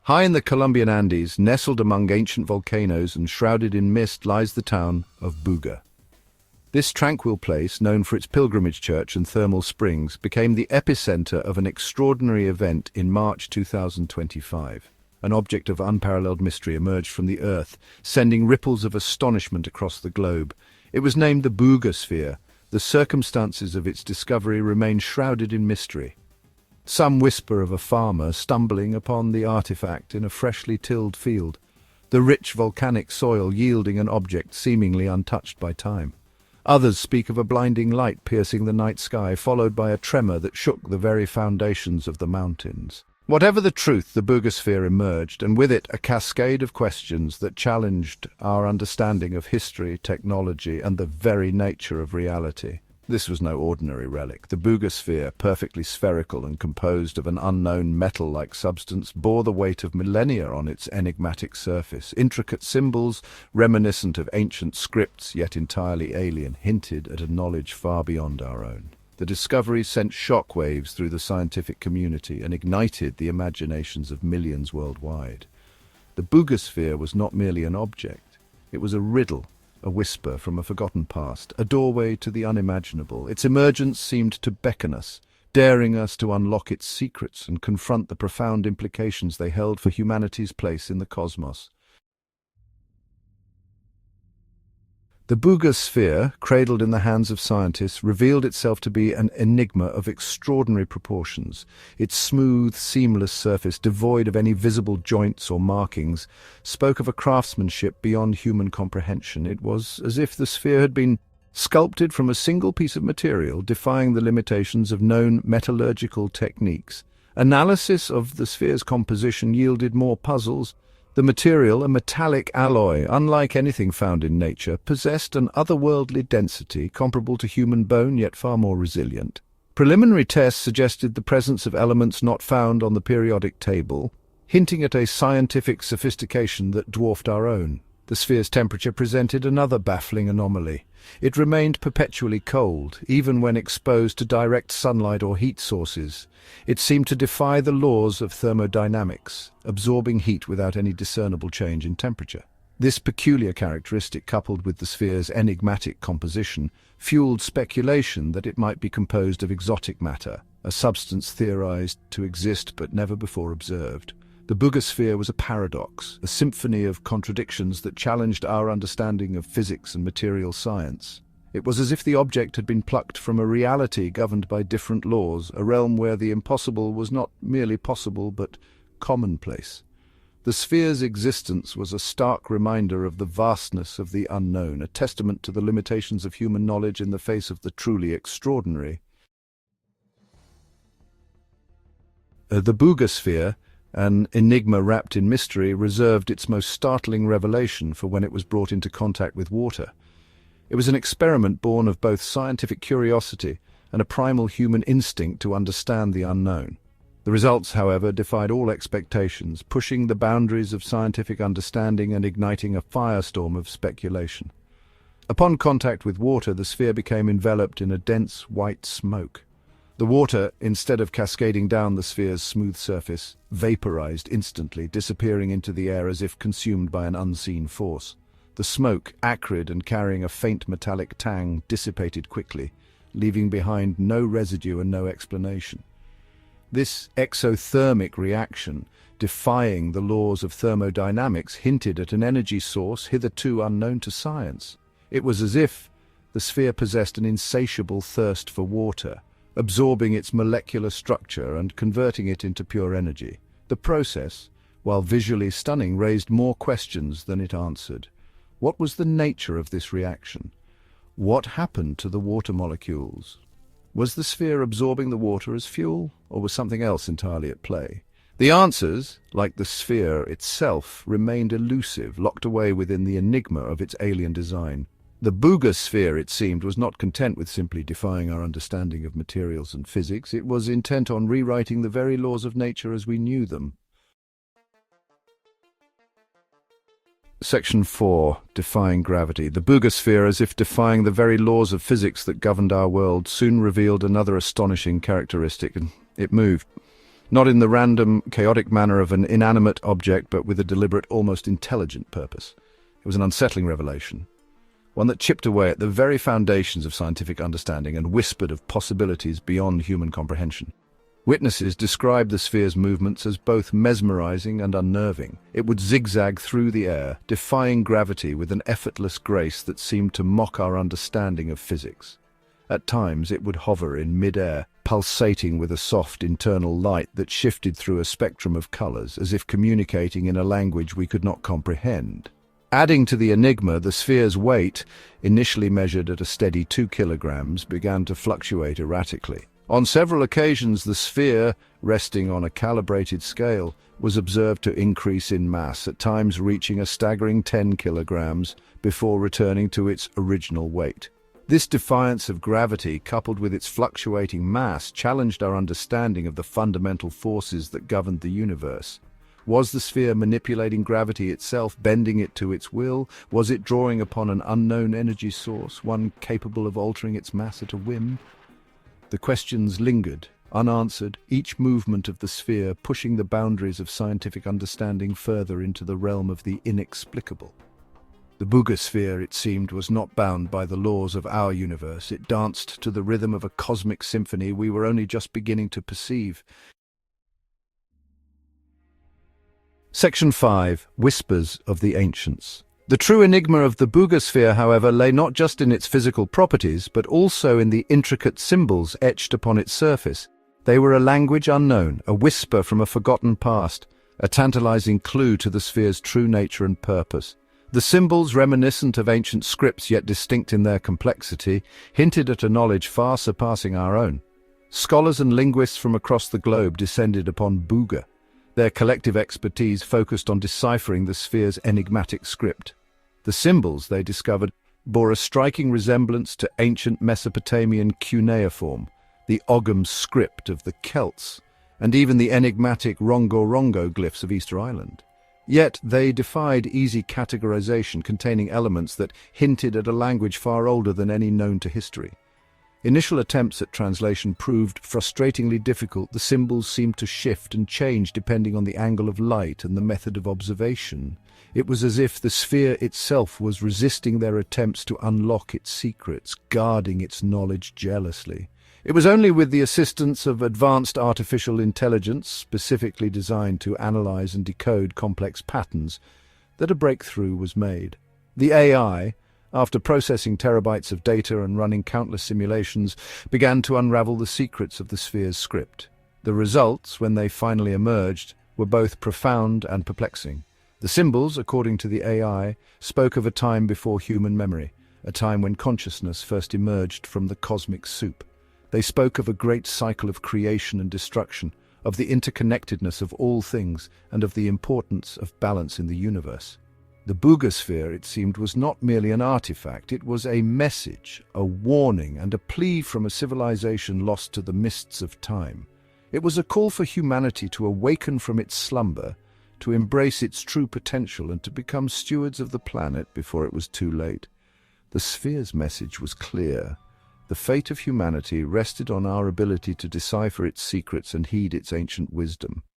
High in the Colombian Andes, nestled among ancient volcanoes and shrouded in mist, lies the town of Buga. This tranquil place, known for its pilgrimage church and thermal springs, became the epicenter of an extraordinary event in March 2025. An object of unparalleled mystery emerged from the earth, sending ripples of astonishment across the globe. It was named the Buga Sphere. The circumstances of its discovery remain shrouded in mystery. Some whisper of a farmer stumbling upon the artifact in a freshly tilled field, the rich volcanic soil yielding an object seemingly untouched by time. Others speak of a blinding light piercing the night sky, followed by a tremor that shook the very foundations of the mountains. Whatever the truth, the Buga Sphere emerged, and with it a cascade of questions that challenged our understanding of history, technology, and the very nature of reality. This was no ordinary relic. The Buga Sphere, perfectly spherical and composed of an unknown metal-like substance, bore the weight of millennia on its enigmatic surface. Intricate symbols, reminiscent of ancient scripts, yet entirely alien, hinted at a knowledge far beyond our own. The discovery sent shockwaves through the scientific community and ignited the imaginations of millions worldwide. The Buga Sphere was not merely an object. It was a riddle, a whisper from a forgotten past, a doorway to the unimaginable. Its emergence seemed to beckon us, daring us to unlock its secrets and confront the profound implications they held for humanity's place in the cosmos. The Buga Sphere, cradled in the hands of scientists, revealed itself to be an enigma of extraordinary proportions. Its smooth, seamless surface, devoid of any visible joints or markings, spoke of a craftsmanship beyond human comprehension. It was as if the sphere had been sculpted from a single piece of material, defying the limitations of known metallurgical techniques. Analysis of the sphere's composition yielded more puzzles. The material, a metallic alloy, unlike anything found in nature, possessed an otherworldly density comparable to human bone, yet far more resilient. Preliminary tests suggested the presence of elements not found on the periodic table, hinting at a scientific sophistication that dwarfed our own. The sphere's temperature presented another baffling anomaly. It remained perpetually cold, even when exposed to direct sunlight or heat sources. It seemed to defy the laws of thermodynamics, absorbing heat without any discernible change in temperature. This peculiar characteristic, coupled with the sphere's enigmatic composition, fueled speculation that it might be composed of exotic matter, a substance theorized to exist but never before observed. The Buga Sphere was a paradox, a symphony of contradictions that challenged our understanding of physics and material science. It was as if the object had been plucked from a reality governed by different laws, a realm where the impossible was not merely possible but commonplace. The sphere's existence was a stark reminder of the vastness of the unknown, a testament to the limitations of human knowledge in the face of the truly extraordinary. The Buga Sphere, an enigma wrapped in mystery, reserved its most startling revelation for when it was brought into contact with water. It was an experiment born of both scientific curiosity and a primal human instinct to understand the unknown. The results, however, defied all expectations, pushing the boundaries of scientific understanding and igniting a firestorm of speculation. Upon contact with water, the sphere became enveloped in a dense white smoke. The water, instead of cascading down the sphere's smooth surface, vaporized instantly, disappearing into the air as if consumed by an unseen force. The smoke, acrid and carrying a faint metallic tang, dissipated quickly, leaving behind no residue and no explanation. This exothermic reaction, defying the laws of thermodynamics, hinted at an energy source hitherto unknown to science. It was as if the sphere possessed an insatiable thirst for water, absorbing its molecular structure and converting it into pure energy. The process, while visually stunning, raised more questions than it answered. What was the nature of this reaction? What happened to the water molecules? Was the sphere absorbing the water as fuel, or was something else entirely at play? The answers, like the sphere itself, remained elusive, locked away within the enigma of its alien design. The Buga Sphere, it seemed, was not content with simply defying our understanding of materials and physics. It was intent on rewriting the very laws of nature as we knew them. Section 4. Defying gravity. The Buga Sphere, as if defying the very laws of physics that governed our world, soon revealed another astonishing characteristic. It moved. not in the random, chaotic manner of an inanimate object, but with a deliberate, almost intelligent purpose. It was an unsettling revelation, one that chipped away at the very foundations of scientific understanding and whispered of possibilities beyond human comprehension. Witnesses described the sphere's movements as both mesmerizing and unnerving. It would zigzag through the air, defying gravity with an effortless grace that seemed to mock our understanding of physics. At times it would hover in mid-air, pulsating with a soft internal light that shifted through a spectrum of colors, as if communicating in a language we could not comprehend. Adding to the enigma, the sphere's weight, initially measured at a steady 2 kilograms, began to fluctuate erratically. On several occasions, the sphere, resting on a calibrated scale, was observed to increase in mass, at times reaching a staggering 10 kilograms before returning to its original weight. This defiance of gravity, coupled with its fluctuating mass, challenged our understanding of the fundamental forces that governed the universe. Was the sphere manipulating gravity itself, bending it to its will? Was it drawing upon an unknown energy source, one capable of altering its mass at a whim? The questions lingered, unanswered, each movement of the sphere pushing the boundaries of scientific understanding further into the realm of the inexplicable. The Buga Sphere, it seemed, was not bound by the laws of our universe. It danced to the rhythm of a cosmic symphony we were only just beginning to perceive. Section 5. Whispers of the Ancients. The true enigma of the Buga Sphere, however, lay not just in its physical properties, but also in the intricate symbols etched upon its surface. They were a language unknown, a whisper from a forgotten past, a tantalizing clue to the sphere's true nature and purpose. The symbols, reminiscent of ancient scripts yet distinct in their complexity, hinted at a knowledge far surpassing our own. Scholars and linguists from across the globe descended upon Buga. Their collective expertise focused on deciphering the sphere's enigmatic script. The symbols, they discovered, bore a striking resemblance to ancient Mesopotamian cuneiform, the Ogham script of the Celts, and even the enigmatic Rongo-Rongo glyphs of Easter Island. Yet they defied easy categorization, containing elements that hinted at a language far older than any known to history. Initial attempts at translation proved frustratingly difficult. The symbols seemed to shift and change depending on the angle of light and the method of observation. It was as if the sphere itself was resisting their attempts to unlock its secrets, guarding its knowledge jealously. It was only with the assistance of advanced artificial intelligence, specifically designed to analyze and decode complex patterns, that a breakthrough was made. The AI, after processing terabytes of data and running countless simulations, began to unravel the secrets of the sphere's script. The results, when they finally emerged, were both profound and perplexing. The symbols, according to the AI, spoke of a time before human memory, a time when consciousness first emerged from the cosmic soup. They spoke of a great cycle of creation and destruction, of the interconnectedness of all things, and of the importance of balance in the universe. The Buga Sphere, it seemed, was not merely an artifact. It was a message, a warning, and a plea from a civilization lost to the mists of time. It was a call for humanity to awaken from its slumber, to embrace its true potential, and to become stewards of the planet before it was too late. The sphere's message was clear. The fate of humanity rested on our ability to decipher its secrets and heed its ancient wisdom.